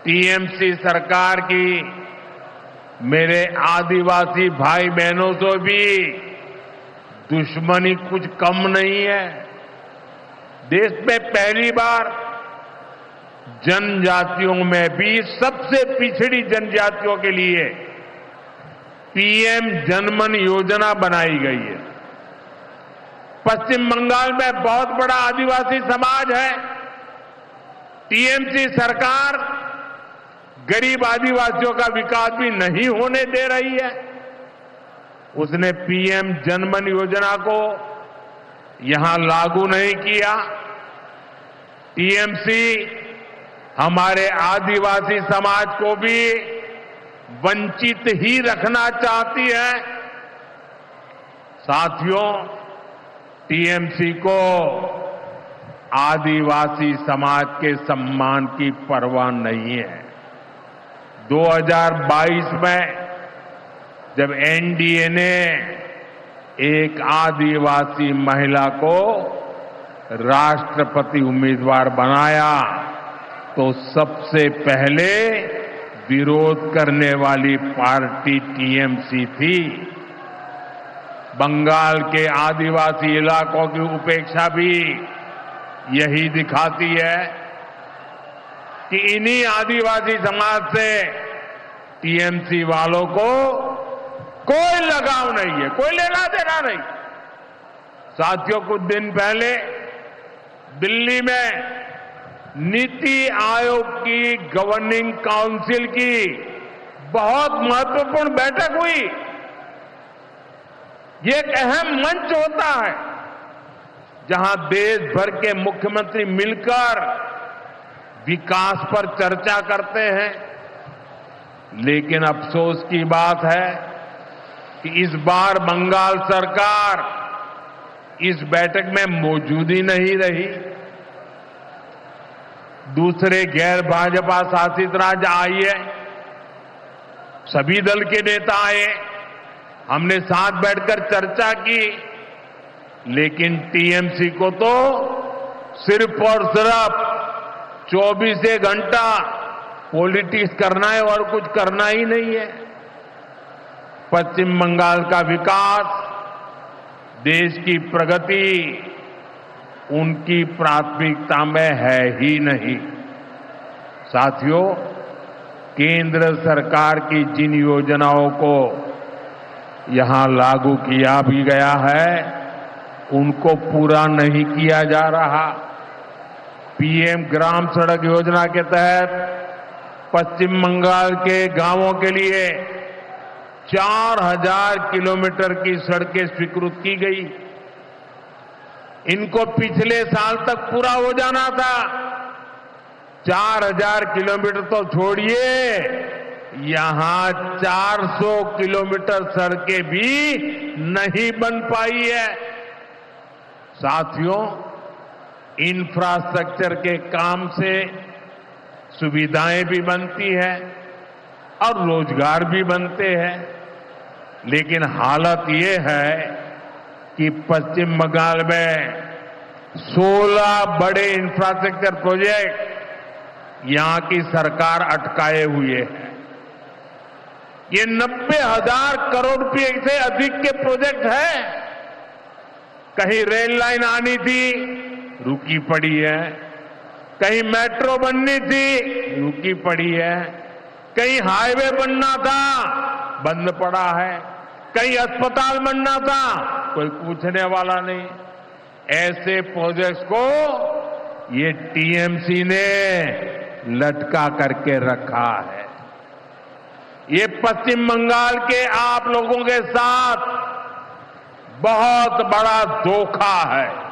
TMC सरकार की मेरे आदिवासी भाई बहनों से भी दुश्मनी कुछ कम नहीं है। देश में पहली बार जनजातियों में भी सबसे पिछड़ी जनजातियों के लिए पीएम जनमन योजना बनाई गई है। पश्चिम बंगाल में बहुत बड़ा आदिवासी समाज है। टीएमसी सरकार गरीब आदिवासियों का विकास भी नहीं होने दे रही है। उसने पीएम जनमन योजना को यहां लागू नहीं किया। टीएमसी हमारे आदिवासी समाज को भी वंचित ही रखना चाहती है। साथियों, टीएमसी को आदिवासी समाज के सम्मान की परवाह नहीं है। 2022 में जब एनडीए ने एक आदिवासी महिला को राष्ट्रपति उम्मीदवार बनाया तो सबसे पहले विरोध करने वाली पार्टी टीएमसी थी। बंगाल के आदिवासी इलाकों की उपेक्षा भी यही दिखाती है कि इन्हीं आदिवासी समाज से टीएमसी वालों को कोई लगाव नहीं है, कोई लेना देना नहीं। साथियों, कुछ दिन पहले दिल्ली में नीति आयोग की गवर्निंग काउंसिल की बहुत महत्वपूर्ण बैठक हुई। ये एक अहम मंच होता है जहां देश भर के मुख्यमंत्री मिलकर विकास पर चर्चा करते हैं। लेकिन अफसोस की बात है कि इस बार बंगाल सरकार इस बैठक में मौजूद ही नहीं रही। दूसरे गैर भाजपा शासित राज्य आए, सभी दल के नेता आए, हमने साथ बैठकर चर्चा की, लेकिन टीएमसी को तो सिर्फ और सिर्फ 24 घंटा पॉलिटिक्स करना है और कुछ करना ही नहीं है। पश्चिम बंगाल का विकास, देश की प्रगति उनकी प्राथमिकता में है ही नहीं। साथियों, केंद्र सरकार की जिन योजनाओं को यहां लागू किया भी गया है उनको पूरा नहीं किया जा रहा। पीएम ग्राम सड़क योजना के तहत पश्चिम बंगाल के गांवों के लिए 4000 किलोमीटर की सड़कें स्वीकृत की गई। इनको पिछले साल तक पूरा हो जाना था। 4000 किलोमीटर तो छोड़िए, यहां 400 किलोमीटर सड़कें भी नहीं बन पाई है। साथियों, इंफ्रास्ट्रक्चर के काम से सुविधाएं भी बनती है और रोजगार भी बनते हैं। लेकिन हालत ये है कि पश्चिम बंगाल में 16 बड़े इंफ्रास्ट्रक्चर प्रोजेक्ट यहां की सरकार अटकाए हुए है। ये 90,000 करोड़ रुपए से अधिक के प्रोजेक्ट है। कहीं रेल लाइन आनी थी, रुकी पड़ी है। कहीं मेट्रो बननी थी, रुकी पड़ी है। कहीं हाईवे बनना था, बंद पड़ा है। कहीं अस्पताल बनना था, कोई पूछने वाला नहीं। ऐसे प्रोजेक्ट्स को ये टीएमसी ने लटका करके रखा है। ये पश्चिम बंगाल के आप लोगों के साथ बहुत बड़ा धोखा है।